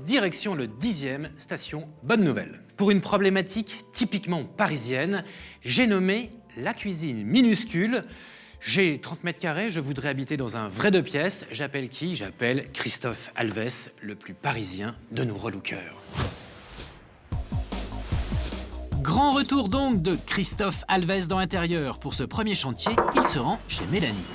direction le 10e, station Bonne Nouvelle. Pour une problématique typiquement parisienne, j'ai nommé la cuisine minuscule. J'ai 30 mètres carrés, je voudrais habiter dans un vrai 2 pièces. J'appelle qui? J'appelle Christophe Alves, le plus parisien de nos relookers. Grand retour donc de Christophe Alves dans l'intérieur. Pour ce premier chantier, il se rend chez Mélanie.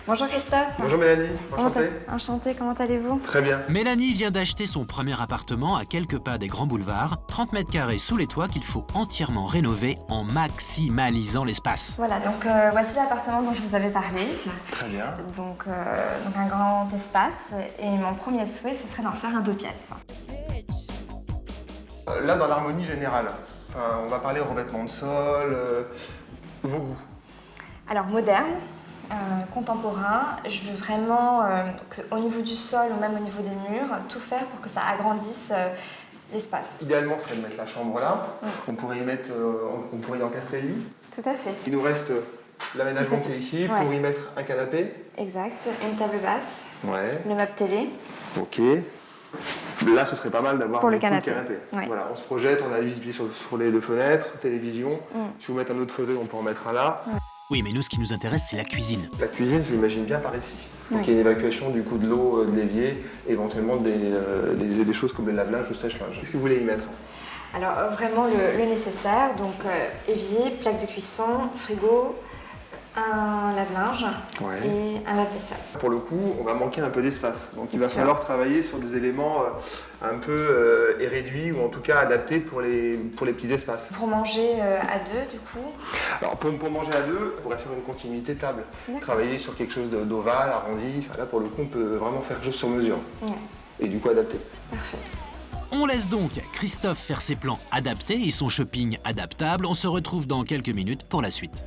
Bonjour Christophe. Bonjour Mélanie, enchantée. Enchantée, comment allez-vous? Très bien. Mélanie vient d'acheter son premier appartement à quelques pas des grands boulevards, 30 mètres carrés sous les toits qu'il faut entièrement rénover en maximalisant l'espace. Voilà, donc voici l'appartement dont je vous avais parlé. Très bien. Donc un grand espace et mon premier souhait ce serait d'en faire un 2 pièces. Là, dans l'harmonie générale, on va parler revêtement de sol, vos goûts. Alors moderne, contemporain, je veux vraiment qu'au niveau du sol ou même au niveau des murs, tout faire pour que ça agrandisse l'espace. Idéalement, ce serait de mettre la chambre là. Oui. On pourrait y encastrer le lit. Tout à fait. Il nous reste l'aménagement qui est ici, pour y mettre un canapé. Exact, une table basse, le meuble télé. Ok. Là, ce serait pas mal d'avoir le canapé. Ouais. Voilà, on se projette, on a la visibilité sur les 2 fenêtres, télévision. Si vous mettez un autre fauteuil, on peut en mettre un là. Oui, mais nous, ce qui nous intéresse, c'est la cuisine. La cuisine, je l'imagine bien par ici. Donc il y a une évacuation du coup de l'eau, de l'évier, éventuellement des choses comme le lave-linge ou le sèche-linge. Qu'est-ce que vous voulez y mettre? Alors vraiment le nécessaire, donc évier, plaque de cuisson, frigo, un lave-linge et un lave-vaisselle. Pour le coup, on va manquer un peu d'espace. Donc il va falloir travailler sur des éléments un peu réduits ou en tout cas adaptés pour les petits espaces. Pour manger à 2 du coup? Alors pour manger à 2, on pourrait faire une continuité table. Travailler sur quelque chose d'ovale, arrondi. Enfin, là pour le coup, on peut vraiment faire quelque chose sur mesure. Et du coup adapté. Parfait. On laisse donc Christophe faire ses plans adaptés et son shopping adaptable. On se retrouve dans quelques minutes pour la suite.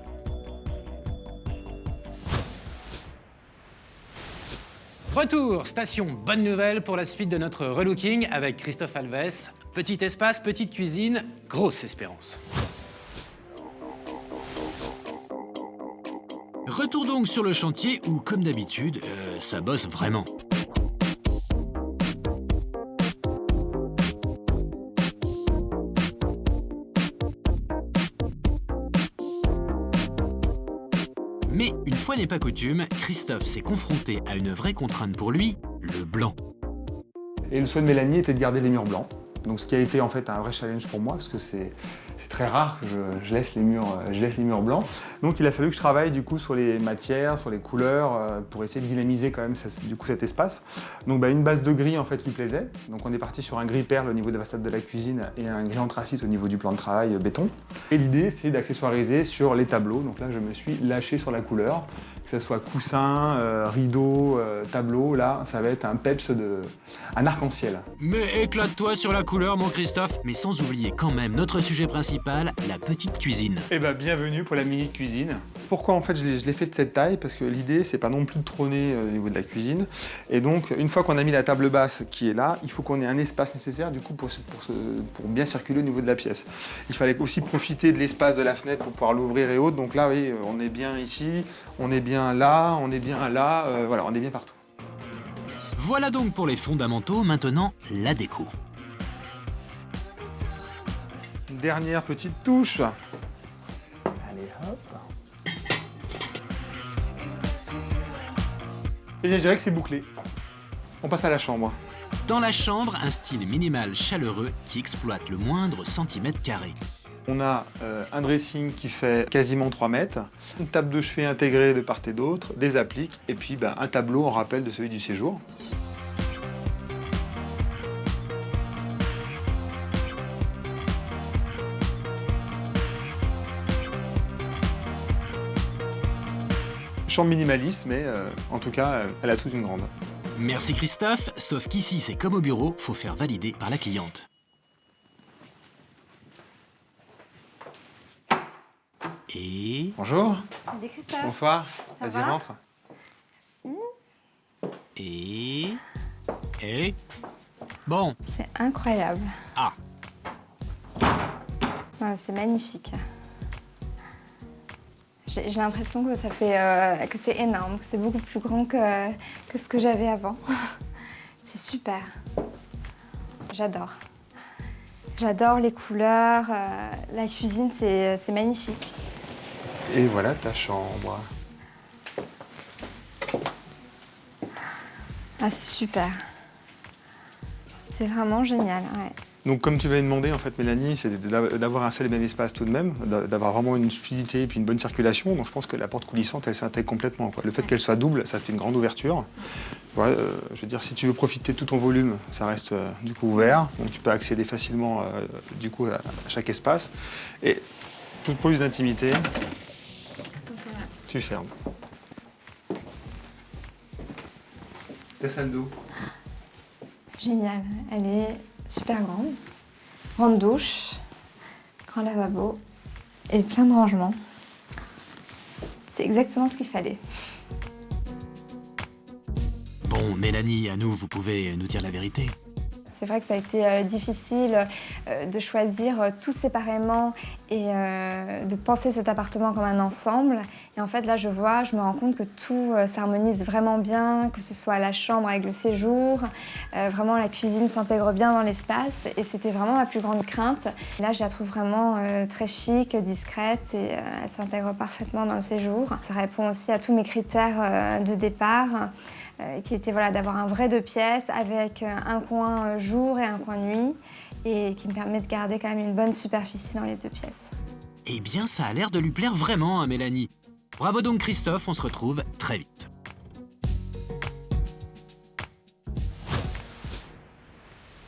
Retour, station Bonne Nouvelle pour la suite de notre relooking avec Christophe Alves. Petit espace, petite cuisine, grosse espérance. Retour donc sur le chantier où, comme d'habitude, ça bosse vraiment. Mais une fois n'est pas coutume, Christophe s'est confronté à une vraie contrainte pour lui, le blanc. Et le souhait de Mélanie était de garder les murs blancs. Donc ce qui a été en fait un vrai challenge pour moi, parce que c'est très rare que je laisse les murs blancs. Donc il a fallu que je travaille du coup sur les matières, sur les couleurs, pour essayer de dynamiser quand même cet espace. Donc une base de gris en fait lui plaisait. Donc on est parti sur un gris perle au niveau de la façade de la cuisine et un gris anthracite au niveau du plan de travail béton. Et l'idée c'est d'accessoiriser sur les tableaux. Donc là je me suis lâché sur la couleur. Que ce soit coussin, rideau, tableau, là, ça va être un peps un arc-en-ciel. Mais éclate-toi sur la couleur, mon Christophe. Mais sans oublier quand même notre sujet principal, la petite cuisine. Eh ben, bienvenue pour la mini cuisine. Pourquoi en fait je l'ai fait de cette taille? Parce que l'idée, c'est pas non plus de trôner au niveau de la cuisine. Et donc, une fois qu'on a mis la table basse qui est là, il faut qu'on ait un espace nécessaire du coup pour bien circuler au niveau de la pièce. Il fallait aussi profiter de l'espace de la fenêtre pour pouvoir l'ouvrir et autres. Donc là, oui, on est bien ici, on est bien là, on est bien là, voilà, on est bien partout. Voilà donc pour les fondamentaux, maintenant la déco. Une dernière petite touche. Allez hop. Et bien je dirais que c'est bouclé. On passe à la chambre. Dans la chambre, un style minimal chaleureux qui exploite le moindre centimètre carré. On a un dressing qui fait quasiment 3 mètres, une table de chevet intégrée de part et d'autre, des appliques, et puis un tableau en rappel de celui du séjour. Chambre minimaliste, mais en tout cas, elle a toute une grande. Merci Christophe, sauf qu'ici c'est comme au bureau, faut faire valider par la cliente. Et... Bonjour. Salut Christophe. Bonsoir. Ça Vas-y, va? rentre. Et... Bon. C'est incroyable. Ah. C'est magnifique. J'ai l'impression que ça fait que c'est énorme, que c'est beaucoup plus grand que ce que j'avais avant. C'est super. j'adore. J'adore les couleurs, la cuisine, c'est magnifique. Et voilà ta chambre. Ah, c'est super. C'est vraiment génial, ouais. Donc comme tu m'avais demandé, en fait, Mélanie, c'est d'avoir un seul et même espace tout de même, d'avoir vraiment une fluidité et puis une bonne circulation. Donc je pense que la porte coulissante, elle s'intègre complètement, quoi. Le fait qu'elle soit double, ça fait une grande ouverture. Ouais, je veux dire, si tu veux profiter de tout ton volume, ça reste du coup ouvert. Donc tu peux accéder facilement du coup à chaque espace. Et pour plus d'intimité, tu fermes. Ta salle d'eau. Génial, elle est super grande. Grande douche, grand lavabo et plein de rangements. C'est exactement ce qu'il fallait. Bon, Mélanie, à nous, vous pouvez nous dire la vérité. C'est vrai que ça a été difficile de choisir tout séparément et de penser cet appartement comme un ensemble. Et en fait, là, je me rends compte que tout s'harmonise vraiment bien, que ce soit la chambre avec le séjour, vraiment la cuisine s'intègre bien dans l'espace. Et c'était vraiment ma plus grande crainte. Et là, je la trouve vraiment très chic, discrète et elle s'intègre parfaitement dans le séjour. Ça répond aussi à tous mes critères de départ, qui étaient voilà, d'avoir un vrai 2 pièces avec un coin jour et un coin nuit et qui me permet de garder quand même une bonne superficie dans les 2 pièces. Eh bien, ça a l'air de lui plaire vraiment à Mélanie. Bravo donc Christophe, on se retrouve très vite.